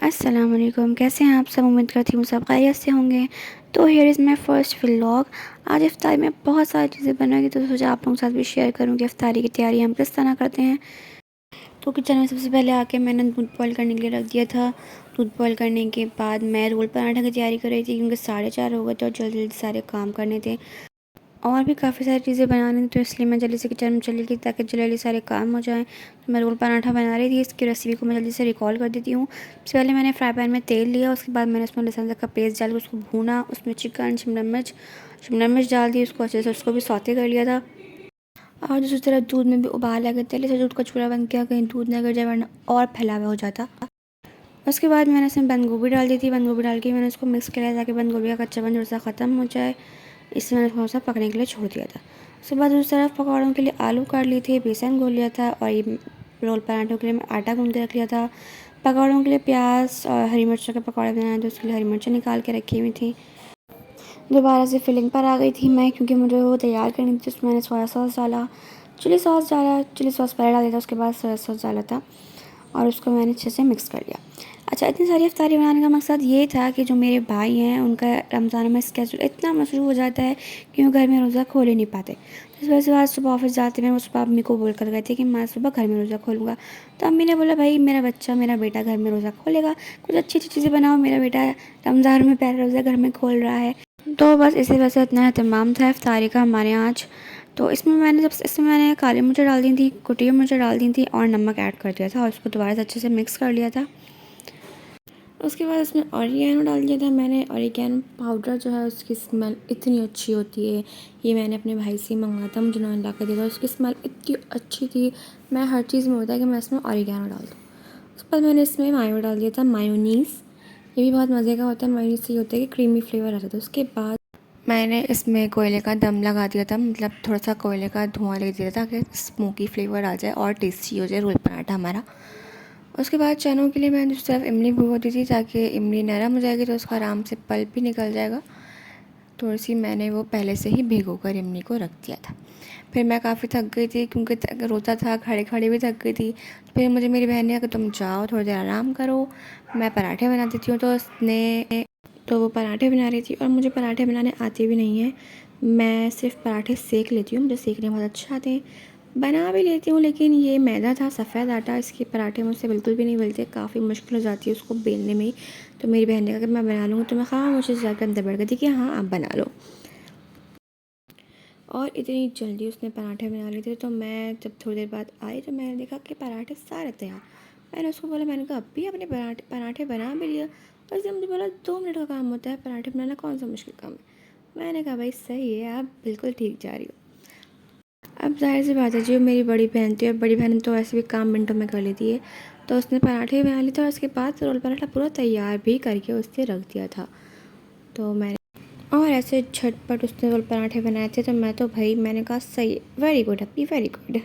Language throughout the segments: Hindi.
अस्सलाम वालेकुम, कैसे हैं आप सब? उम्मीद करती हूँ सब खैरियत से होंगे। तो here is my first vlog. आज इफ्तारी में बहुत सारी चीज़ें बनाएंगे तो सोचा आप लोगों के साथ भी शेयर करूँ कि इफ्तारी की तैयारी हम किस तरह करते हैं। तो किचन में सबसे पहले आके मैंने दूध बॉईल करने के लिए रख दिया था। दूध बॉईल करने के बाद मैं रोल पराठा की तैयारी कर रही थी क्योंकि 4:30 हो गए थे और जल्दी जल्दी सारे काम करने थे और भी काफ़ी सारी चीज़ें बनानी थी, तो इसलिए मैं जल्दी से किचन में चली गई ताकि जल्दी जल्दी सारे काम हो जाएं। तो मैं रोल पराठा बना रही थी, इसकी रेसिपी को मैं जल्दी से रिकॉल कर देती हूँ। सबसे पहले मैंने फ्राई पैन में तेल लिया, उसके बाद मैंने उसमें लहसुन अदरक का पेस्ट डाल के उसको भूना, उसमें चिकन शिमला मिर्च डाल दी, उसको अच्छे से उसको भी सौते कर लिया था। और दूसरी तरफ दूध में भी उबाल आ गया, तेल से दूध का चूल्हा बंद किया, कहीं दूध ना गिर जाए वरना और फैलावा हो जाता। उसके बाद मैंने इसमें बंद गोभी डाल दी थी, बंद गोभी डाल के मैंने उसको मिक्स किया ताकि बंद गोभी का कच्चापन थोड़ा सा ख़त्म हो जाए। इससे मैंने थोड़ा सा पकने के लिए छोड़ दिया था। उसके बाद उस तरफ पकौड़ों के लिए आलू काट लिए थे, बेसन घोल लिया था और ये रोल पराठों के लिए मैं आटा गूंद के रख लिया था। पकौड़ों के लिए प्याज और हरी मिर्चों के पकौड़े बनाए थे, उसके लिए हरी मिर्चें निकाल के रखी हुई थी। दोबारा से फिलिंग पर आ गई थी मैं, क्योंकि मुझे वो तैयार करनी थी। उसमें मैंने सोया सॉस डाला, चिली सॉस पहले डाल दिया था, उसके बाद सोया सॉस डाला था और उसको मैंने अच्छे से मिक्स कर लिया। अच्छा, इतनी सारी इफ्तारी बनाने का मकसद ये था कि जो मेरे भाई हैं उनका रमज़ान में स्केड्यूल इतना मसरूफ़ हो जाता है कि वो घर में रोज़ा खोल ही नहीं पाते। तो इस वजह से आज सुबह ऑफिस जाते हैं, वो सुबह अम्मी को बोल कर गए थे कि मैं सुबह घर में रोज़ा खोलूँगा। तो अम्मी ने बोला, भाई मेरा बेटा घर में रोज़ा खोलेगा, कुछ अच्छी अच्छी चीज़ें बनाओ, मेरा बेटा रमज़ान में पहले रोज़ा घर में खोल रहा है। तो बस इसी वजह से इतना अहतमाम था इफ्तारी का हमारे यहाँ आज। तो इसमें मैंने काली मिर्च डाल दी थी, कुटी हुई मिर्च डाल दी थी और नमक ऐड कर दिया था और उसको दोबारा से अच्छे से मिक्स कर लिया था। उसके बाद उसमें ऑरिगेनो डाल दिया था मैंने। ऑरिगेनो पाउडर जो है उसकी स्मेल इतनी अच्छी होती है, ये मैंने अपने भाई से मंगाया था, मुझे उन्होंने ला कर दिया था। उसकी स्मेल इतनी अच्छी थी, मैं हर चीज़ में होता है कि मैं इसमें ऑरिगेनो डाल दूँ। उसके बाद मैंने इसमें मायो डाल दिया था, मायोनीज़। ये भी बहुत मज़े का होता है, मायोनीज़ से ये होता है कि क्रीमी फ्लेवर आता था। उसके बाद मैंने इसमें कोयले का दम लगा दिया था, मतलब थोड़ा सा कोयले का धुआं ले दिया था ताकि स्मोकी फ्लेवर आ जाए और टेस्टी हो जाए रोल पराठा हमारा। उसके बाद चनों के लिए मैंने दूसरी तरफ इमली भिगो दी थी ताकि इमली नरम हो जाएगी तो उसका आराम से पल्प भी निकल जाएगा। थोड़ी सी मैंने वो पहले से ही भिगो कर इमली को रख दिया था। फिर मैं काफ़ी थक गई थी क्योंकि रोता था, खड़े खड़े भी थक गई थी। फिर मुझे मेरी बहन ने कहा कि तुम जाओ थोड़ी देर आराम करो, मैं पराठे बना देती हूँ। तो वो पराठे बना रही थी और मुझे पराठे बनाने आते भी नहीं हैं, मैं सिर्फ पराठे सेक लेती हूँ, मुझे सेकने बहुत अच्छा आते हैं। बना भी लेती हूँ लेकिन ये मैदा था, सफ़ेद आटा, इसके पराठे मुझसे बिल्कुल भी नहीं मिलते, काफ़ी मुश्किल हो जाती है उसको बेलने में ही। तो मेरी बहन ने कहा कि मैं बना लूँगी, तो मैं खामोशी से जाकर अंदर बैठ गई थी कि हाँ आप बना लो। और इतनी जल्दी उसने पराठे बना लिए थे, तो मैं जब थोड़ी देर बाद आई तो मैंने देखा कि पराठे सारे तैयार। मैंने उसको बोला, मैंने कहा अभी अपने पराठे बना भी लिया? और उसने मुझे बोला 2 मिनट का काम होता है, पराठे बनाना कौन सा मुश्किल काम है। मैंने कहा भाई सही है, आप बिल्कुल ठीक जा रही हो। अब ज़ाहिर सी बात है, जो मेरी बड़ी बहन थी और बड़ी बहन तो ऐसे भी काम मिनटों में कर लेती है, तो उसने पराठे बना लिए थे और उसके बाद रोल पराठा पूरा तैयार भी करके उससे रख दिया था। तो मैंने और ऐसे झटपट उसने रोल पराठे बनाए थे, तो मैं तो भाई मैंने कहा सही है, वेरी गुड अपनी, वेरी गुड।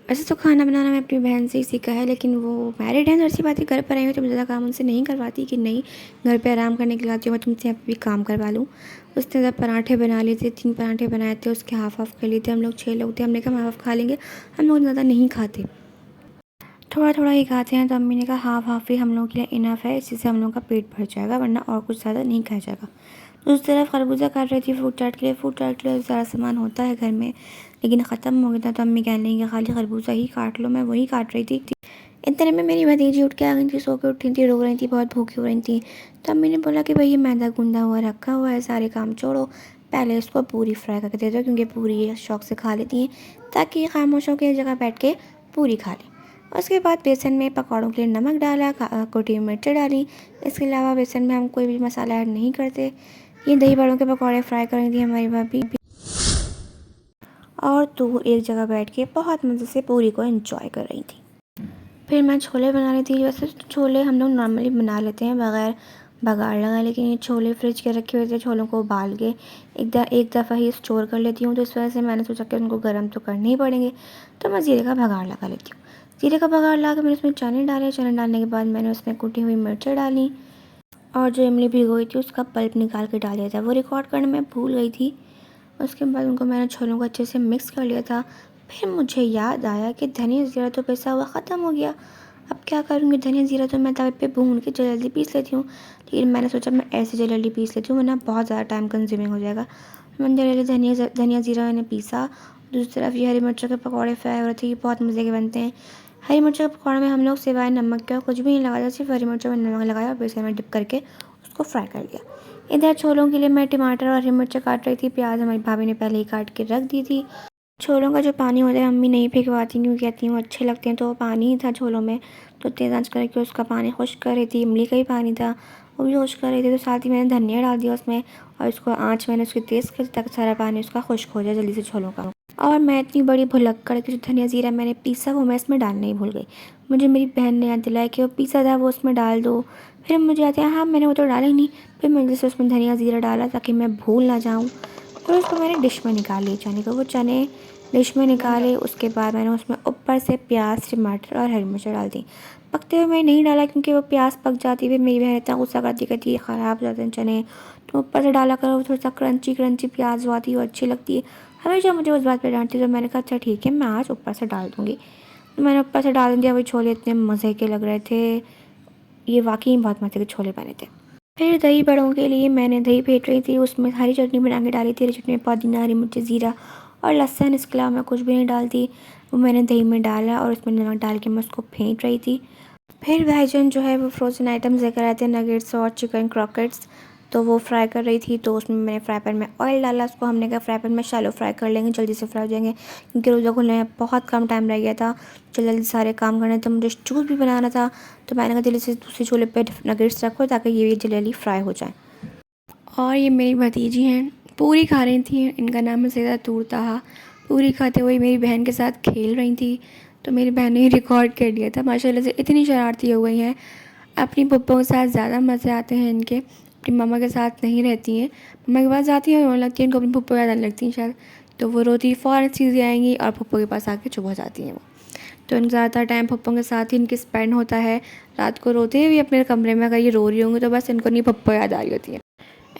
वैसे तो खाना बनाना मैं अपनी बहन से ही सीखा है, लेकिन वो मैरिड है, तो ऐसी बात है घर पर आई हूँ तो मैं ज़्यादा काम उनसे नहीं करवाती कि नहीं घर पे आराम करने के लिए आती हूँ मैं तुमसे अभी काम करवा लूँ। उसने जब पराठे बना लिए थे, 3 पराठे बनाए थे, उसके हाफ़ कर लिए थे। हम लोग 6 लोग थे, हमने कहा हम हाफ़ खा लेंगे, हम लोग ज़्यादा नहीं खाते, थोड़ा थोड़ा ही खाते हैं। तो अम्मी ने कहा हाफ़ ही हम लोग के लिए इनफ है, इसी से हम लोग का पेट भर जाएगा, वरना और कुछ ज़्यादा नहीं खाया जाएगा। दूसरी तरफ खरबूजा काट रही थी फ्रूट चाट के लिए सारा सामान होता है घर में, लेकिन ख़त्म हो गया था। तो अम्मी कहने लगी खाली खरबूजा ही काट लो, मैं वही काट रही थी। इतने में मेरी भतीजी उठ के आ गई थी, सो के उठी थी, रो रही थी, बहुत भूखी हो रही थी। तो अम्मी ने बोला कि भाई ये मैदा गूंदा हुआ रखा हुआ है, सारे काम छोड़ो, पहले इसको पूरी फ्राई करके दे दो, क्योंकि पूरी ये शौक से खा लेती हैं, ताकि ये खामोश होकर एक जगह बैठ के पूरी खा लें। उसके बाद बेसन में पकौड़ों के लिए नमक डाला, कुटी हुई मिर्चें डाली। इसके अलावा बेसन में हम कोई भी मसाला ऐड नहीं करते। ये दही बड़ों के पकौड़े फ्राई कर रही थी हमारी भाभी, और तो एक जगह बैठ के बहुत मज़े से पूरी को एंजॉय कर रही थी। फिर मैं छोले बना रही थी। वैसे तो छोले हम लोग नॉर्मली बना लेते हैं बग़ैर बघार लगाए, लेकिन ये छोले फ्रिज के रखे हुए थे, छोलों को उबाल के एक दफ़ा ही स्टोर कर लेती हूँ, तो इस वजह से मैंने सोचा कि उनको गर्म तो करने ही पड़ेंगे, तो मैं ज़ीरे का बघार लगा लेती हूँ। ज़ीरे का बघार लगा के मैंने उसमें चने डाले, चने डालने के बाद मैंने उसमें कुटी हुई मिर्चें डाली और जो इमली भिगोई थी उसका पल्प निकाल के डाल दिया था, वो रिकॉर्ड करने में भूल गई थी। उसके बाद उनको मैंने छोलों को अच्छे से मिक्स कर लिया था। फिर मुझे याद आया कि धनिया ज़ीरा तो पिसा हुआ ख़त्म हो गया। अब क्या करूँगी, धनिया ज़ीरा तो मैं तवे पे भून के जल्दी पीस लेती हूँ, लेकिन मैंने सोचा मैं ऐसे जल्दी पीस लेती हूँ वरना बहुत ज़्यादा टाइम कंज्यूमिंग हो जाएगा। मैंने जल्दी धनिया ज़ीरा मैंने पीसा। दूसरी तरफ ये हरी मिर्चों के पकौड़े फ्राई हो रहे थे, ये बहुत मज़े के बनते हैं। हरी मिर्चों के पकौड़े में हम लोग सिवाय नमक के और कुछ भी नहीं लगाया, सिर्फ हरी मिर्चों में नमक लगाया और बेसन में डिप करके उसको फ्राई कर लिया। इधर छोलों के लिए मैं टमाटर और हरी मिर्च काट रही थी, प्याज हमारी भाभी ने पहले ही काट के रख दी थी। छोलों का जो पानी होता है मम्मी नहीं फेंकवाती, क्योंकि कहती हैं वो अच्छे लगते हैं, तो वो पानी ही था छोलों में, तो तेज़ आंच करके उसका पानी खुश्क कर रही थी। इमली का ही पानी था, वो भी खुश्क कर रही थी, तो साथ ही मैंने धनिया डाल दिया उसमें और उसको आंच मैंने उसकी तेज़ कर ताकि सारा पानी उसका खुश्क हो जाए जल्दी से छोलों का। और मैं इतनी बड़ी भुलक्कड़ कि जो धनिया ज़ीरा मैंने पीसा वो मैं इसमें डालना ही भूल गई। मुझे मेरी बहन ने याद दिलाया कि वो पीसा था वो उसमें डाल दो। फिर मुझे याद आया हाँ मैंने वो तो डाला ही नहीं। फिर मैंने जैसे उसमें धनिया ज़ीरा डाला ताकि मैं भूल ना जाऊँ। फिर उसको मैंने डिश में निकाल लिया चने को, वो चने डिश में निकाले। उसके बाद मैंने उसमें ऊपर से प्याज, टमाटर और हरी मिर्च डाल दी। पकते हुए मैंने नहीं डाला क्योंकि वो प्याज पक जाती। फिर मेरी बहन इतना गुस्सा करती, कहती है ख़राब हो जाते हैं चने, तो ऊपर से डाला करो, थोड़ा सा क्रंची क्रंची प्याज वो आती है, वो अच्छी लगती है। हमेशा मुझे उस बात पे डांटती, तो मैंने कहा अच्छा ठीक है मैं आज ऊपर से डाल दूँगी। तो मैंने ऊपर से डाल दिया। वही छोले इतने मज़े के लग रहे थे, ये वाकई बहुत मज़े के छोले बने थे। फिर दही बड़ों के लिए मैंने दही फेंट रही थी, उसमें हरी चटनी बना के डाली थी। हरी चटनी में पुदीना, हरी मिर्च, ज़ीरा और लहसुन, इसके अलावा मैं कुछ भी नहीं डालती। वो मैंने दही में डाला और उसमें नमक डाल के मैं उसको फेंट रही थी। फिर भाईजान जो है वो फ्रोज़न आइटम्स लेकर आए थे, नगेट्स और चिकन क्रॉकेट्स, तो वो फ्राई कर रही थी। तो उसमें मैंने फ्राई पैन में ऑयल डाला, उसको हमने कहा फ्राई पैन में शैलो फ्राई कर लेंगे, जल्दी से फ्राई हो जाएंगे, क्योंकि रोज़ा खुलने में बहुत कम टाइम रह गया था। जल्दी सारे काम करने थे, मुझे जूस भी बनाना था, तो मैंने कहा जल्दी से दूसरे चूल्हे पे नगेट्स रखो ताकि ये भी जल्दी फ्राई हो जाए। और ये मेरी भतीजी हैं, पूरी खा रही थी, इनका नाम है सैदा तूर ताहा। पूरी खाते हुए मेरी बहन के साथ खेल रही थी, तो मेरी बहन ने रिकॉर्ड कर लिया था। माशाल्लाह से इतनी शरारती हो गई हैं, अपनी पप्पो के साथ ज़्यादा मज़े आते हैं इनके, अपनी मम्मा के साथ नहीं रहती हैं। मम्मा के पास जाती हैं रोने लगती हैं, इनको अपनी पप्पो याद आने लगती हैं शायद, तो वो रोती फ़ौरन चीज़ें आएंगी और पप्पो के पास आके चुप हो जाती हैं वो। तो इन ज़्यादातर टाइम पप्पो के साथ ही इनकी स्पेंड होता है। रात को रोते हुए अपने कमरे में अगर ये रो रही होंगी तो बस इनको नहीं पप्पो याद आ रही होती है।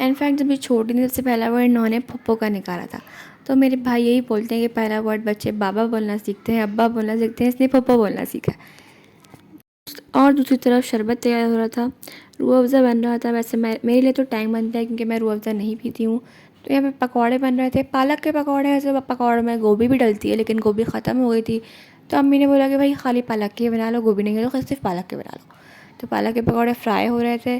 इनफैक्ट जब ये छोटी थी सबसे पहला वर्ड इन्होंने पप्पो का निकाला था। तो मेरे भाई यही बोलते हैं कि पहला वर्ड बच्चे बाबा बोलना सीखते हैं, अब्बा बोलना सीखते हैं, इसलिए पप्पो बोलना सीखा है। और दूसरी तरफ शरबत तैयार हो रहा था, रूह अफ़ज़ा बन रहा था। वैसे मेरे लिए तो टैंग बनता है क्योंकि मैं रूह अफ़ज़ा नहीं पीती हूँ। तो यहाँ पे पकौड़े बन रहे थे, पालक के पकौड़े। वैसे पकौड़े में गोभी भी डलती है, लेकिन गोभी ख़त्म हो गई थी, तो अम्मी ने बोला कि भाई खाली पालक के बना लो, गोभी नहीं तो सिर्फ पालक के बना लो। तो पालक के पकौड़े फ्राई हो रहे थे,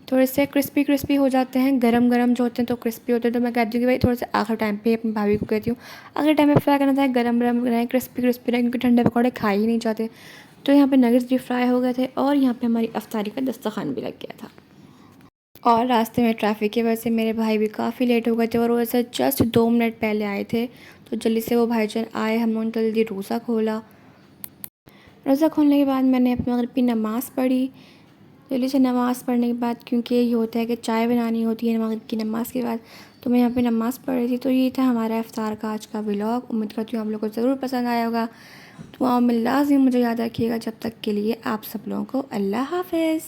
थोड़े से क्रिस्पी क्रिस्पी हो जाते हैं, गरम गरम जो होते हैं तो क्रिस्पी होते हैं। तो मैं कहती हूँ कि भाई थोड़ा सा आखिर टाइम पे अपनी भाभी को कहती हूँ आखिर टाइम पे फ्राई करना था, गरम गरम रहे, क्रिस्पी क्रिस्पी रहे, क्योंकि ठंडे पकौड़े खा ही नहीं जाते। तो यहाँ पे नगेट्स भी फ्राई हो गए थे और यहाँ पे हमारी अफ्तारी का दस्तरखान भी लग गया था। और रास्ते में ट्रैफिक की वजह से मेरे भाई भी काफ़ी लेट हो गए थे और वो ऐसे जस्ट 2 मिनट पहले आए थे। तो जल्दी से वो भाईजान आए, हम लोगों ने जल्दी रोज़ा खोला। रोज़ा खोलने के बाद मैंने अपनी मगरिब की नमाज़ पढ़ी। जल्दी से नमाज़ पढ़ने के बाद, क्योंकि ये होता है कि चाय बनानी होती है मगरिब की नमाज़ के बाद, तो मैं यहाँ पे नमाज़ पढ़ रही थी। तो ये था हमारा इफ्तार का आज का व्लॉग। उम्मीद करती हूँ आप लोगों को ज़रूर पसंद आया होगा। दुआओं में लाज़िम मुझे याद रखिएगा। जब तक के लिए आप सब लोगों को अल्लाह हाफ़िज़।